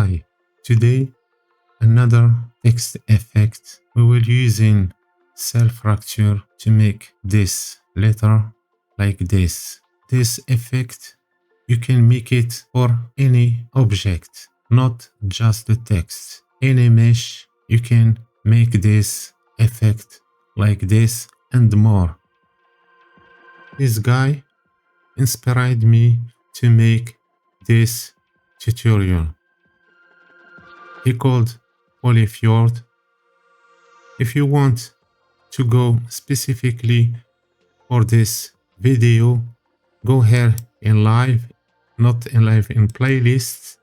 Hi, today another text effect. We will using cell fracture to make this letter like this. This effect you can make it for any object, not just the text. Any mesh you can make this effect like this and more. This guy inspired me to make this tutorial. He called Polyfjord. If you want to go specifically for this video, go here in live, not in live, in playlists,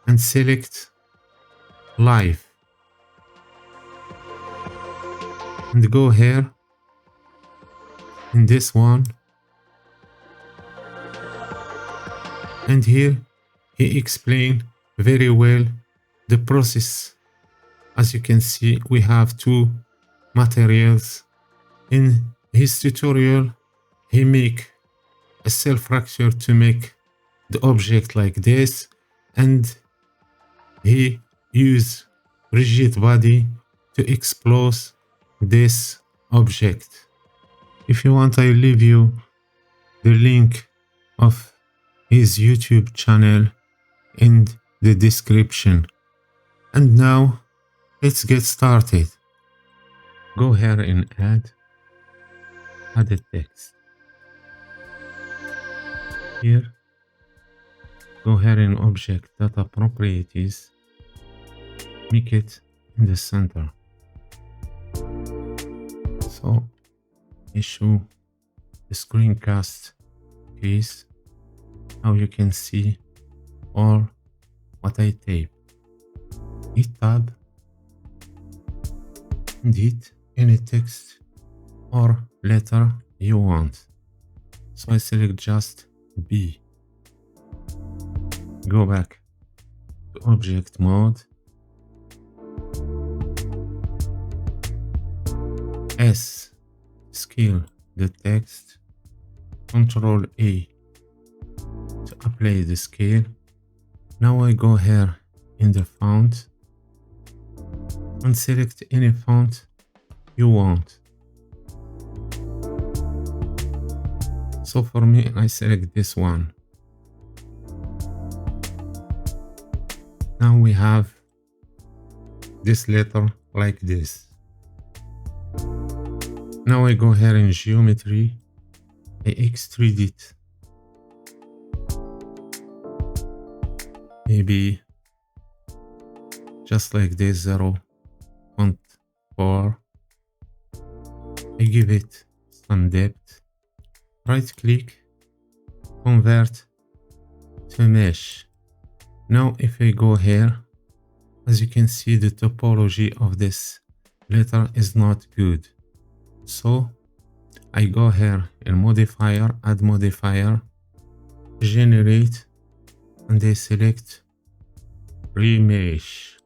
and select live. And go here in this one. And here he explained very well the process. As you can see, we have two materials. In his tutorial, he make a cell fracture to make the object like this, and he use rigid body to expose this object. If you want, I leave you the link of his YouTube channel in the description. And now let's get started. Go here and add a text. Here, go here in object data properties, make it in the center. So issue the screencast case. Now you can see all what I type. Hit tab and hit any text or letter you want. So I select just B. Go back to object mode. S, scale the text. Control A to apply the scale. Now I go here in the font and select any font you want. So for me, I select this one. Now we have this letter like this. Now I go here in geometry, I extrude it. Maybe just like this, 0.4. I give it some depth. Right click, convert to mesh. Now if I go here, as you can see, the topology of this letter is not good. So I go here in modifier, add modifier, generate, and I select remesh.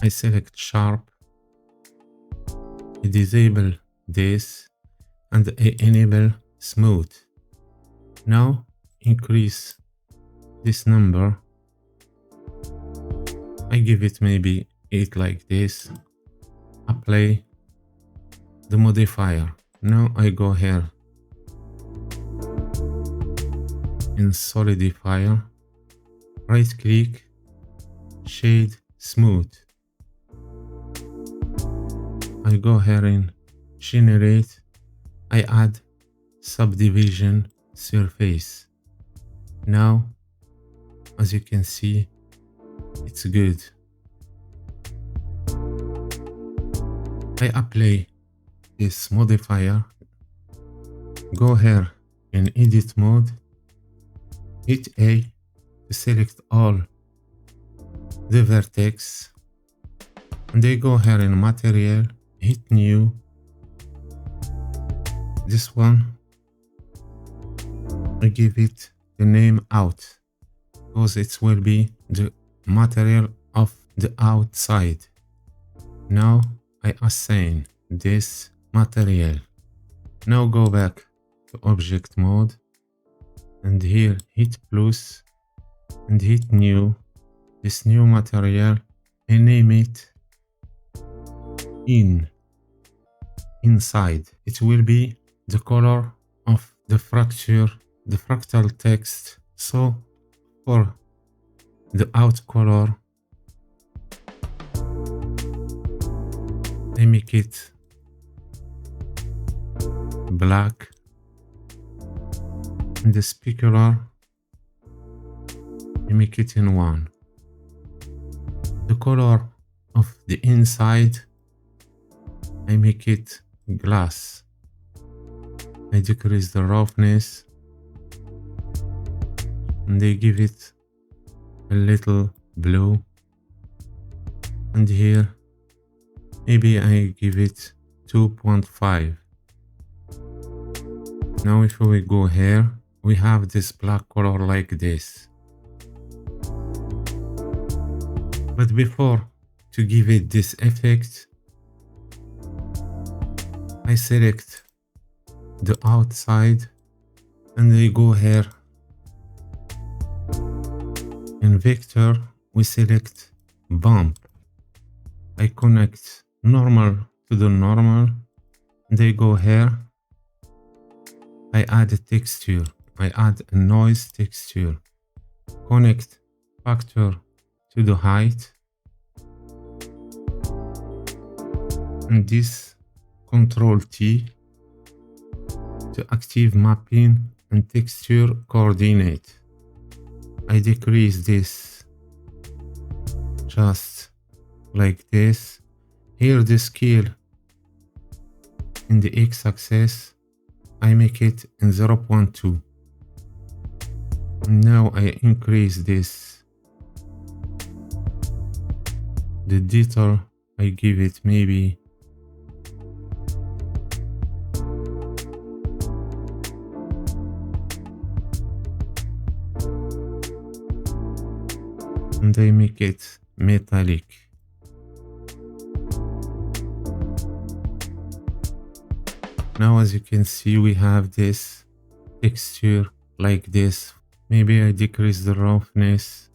I select sharp, I disable this, and I enable smooth. Now increase this number. I give it maybe 8 like this. Apply the modifier. Now I go here in solidifier, right click, shade smooth. I go here in generate, I add subdivision surface. Now, as you can see, it's good. I apply this modifier, go here in edit mode, hit A to select all the vertex, and I go here in material, hit new. This one, I give it the name out, because it will be the material of the outside. Now I assign this material. Now go back to object mode and here hit plus and hit new. This new material, I name it inside. It will be the color of the fracture, the fractal text. So for the out color, I make it black, and the specular, I make it in 1. The color of the inside, I make it glass. I decrease the roughness, and I give it a little blue. And here, maybe I give it 2.5. Now if we go here, we have this black color like this. But before to give it this effect, I select the outside and I go here. In vector, we select bump. I connect normal to the normal, and I go here. I add a texture. I add a noise texture. Connect factor to the height. And this Control T to active mapping and texture coordinate. I decrease this just like this. Here the scale in the x-axis, I make it in 0.2. Now I increase this. The detail, I give it maybe 1. And I make it metallic. Now as you can see, we have this texture like this. Maybe I decrease the roughness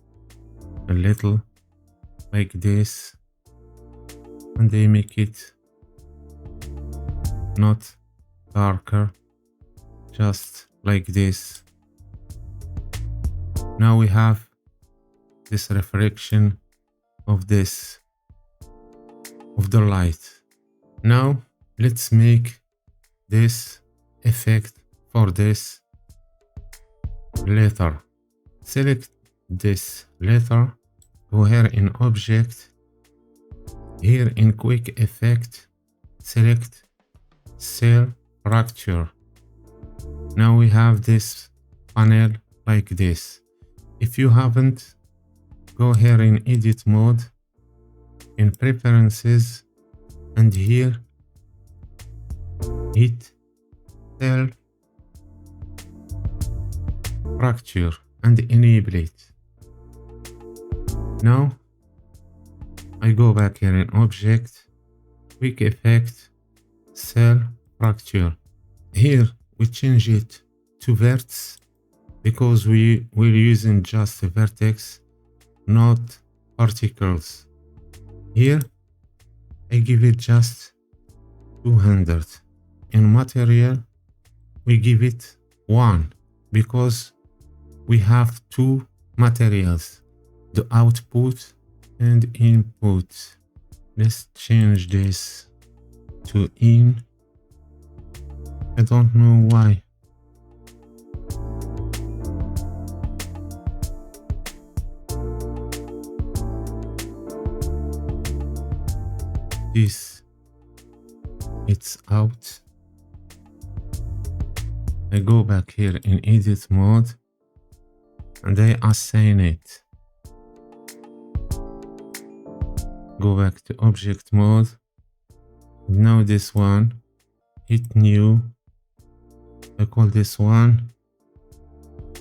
a little like this, and I make it not darker, just like this. Now we have this reflection of this, of the light. Now let's make this effect for this letter. Select this letter, go here in object, here in quick effect, select cell fracture. Now we have this panel like this. If you haven't, go here in edit mode, in preferences, and here hit cell fracture and enable it. Now I go back here in object, quick effect, cell fracture. Here we change it to vertex because we're using just a vertex, not particles. Here I give it just 200. In material we give it 1 because we have 2 materials, the output and input. Let's change this to in. I don't know why. This, it's out. I go back here in edit mode and I assign it. Go back to object mode. Now this one, hit new. I call this one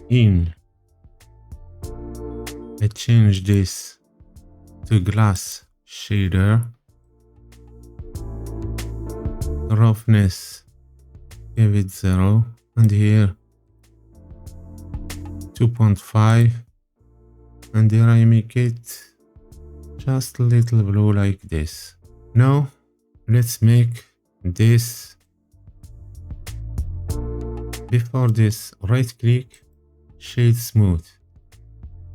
in. I change this to glass shader. Roughness, give it 0, and here 2.5. and here I make it just a little blue like this. Now let's make this. Before this, right click, shade smooth.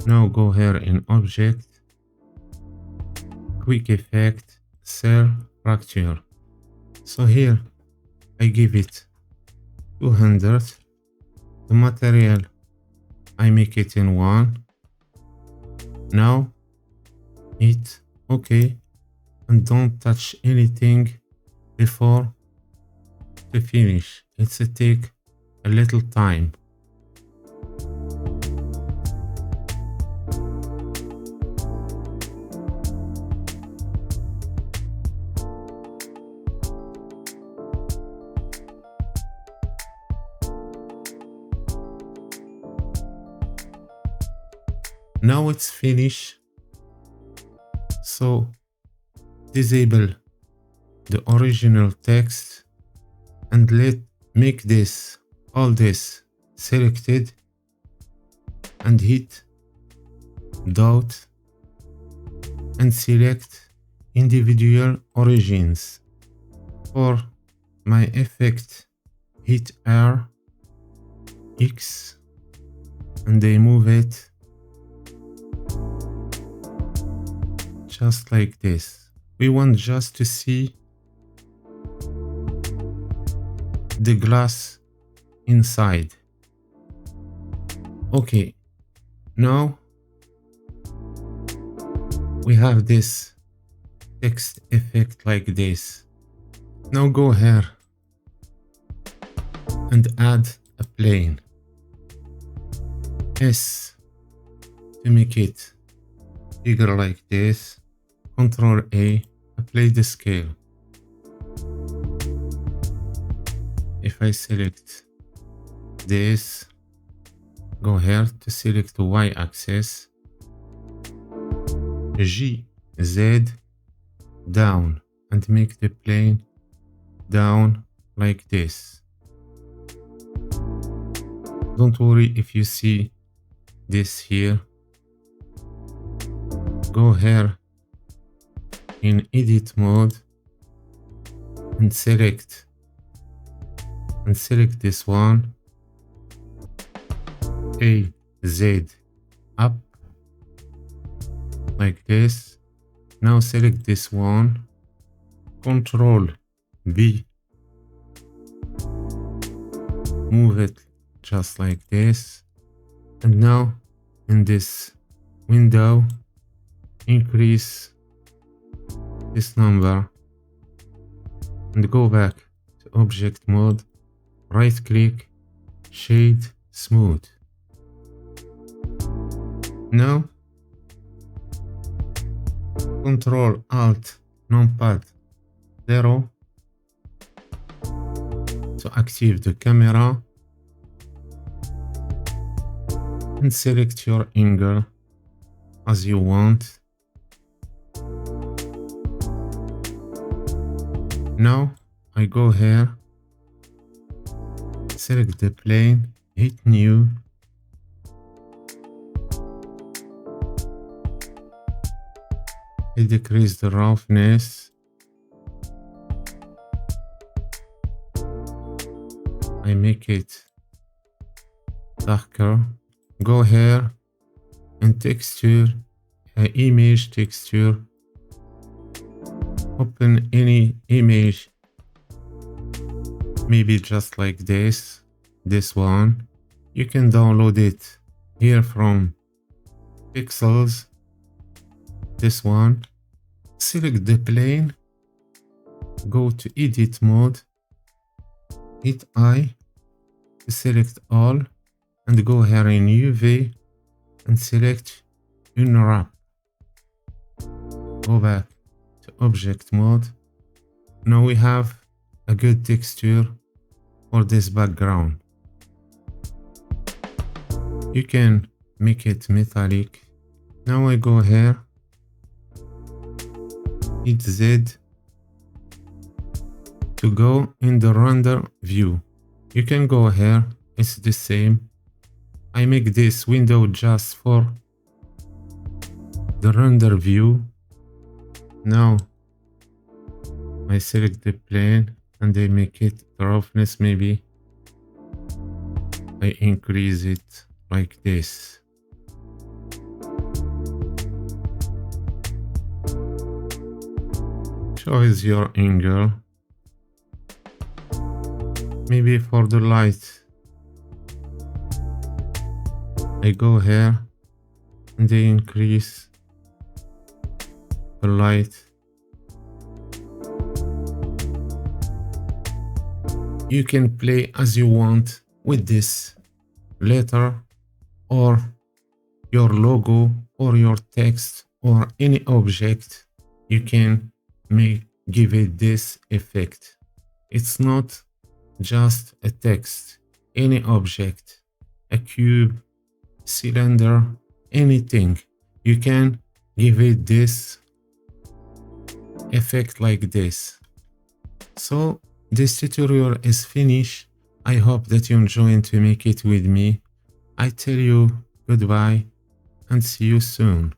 Now go here in object, quick effect, cell fracture. So here I give it 200. The material I make it in 1. Now hit OK and don't touch anything before to finish. It's a take a little time. Now it's finished. So disable the original text and make this all this selected and hit dot and select individual origins. For my effect, hit R, X, and I move it just like this. We want just to see the glass inside. Okay, now we have this text effect like this. Now go here and add a plane. S to make it bigger like this. Control A, apply the scale. If I select this, go here to select the y-axis, G, Z, down, and make the plane down like this. Don't worry if you see this here. Go here in edit mode and select this one, A, Z, up like this. Now select this one, Control B, move it just like this, and now in this window increase this number and go back to object mode, right click, shade smooth. Now Control Alt numpad 0 to activate the camera and select your angle as you want. Now I go here, select the plane, hit new, I decrease the roughness, I make it darker, go here and texture, image texture, open any image, maybe just like this one. You can download it here from Pixels, this one. Select the plane, go to edit mode, hit I to select all, and go here in UV and select unwrap. Go back to object mode. Now we have a good texture for this background. You can make it metallic. Now I go here, hit Z to go in the render view. You can go here, it's the same. I make this window just for the render view. Now I select the plane and I make it the roughness, maybe I increase it like this. Choose your angle. Maybe for the light, I go here and I increase the light. You can play as you want with this letter or your logo or your text or any object. You can give it this effect. It's not just a text, any object, a cube, cylinder, anything. You can give it this effect like this. So this tutorial is finished. I hope that you enjoyed to make it with me. I tell you goodbye and see you soon.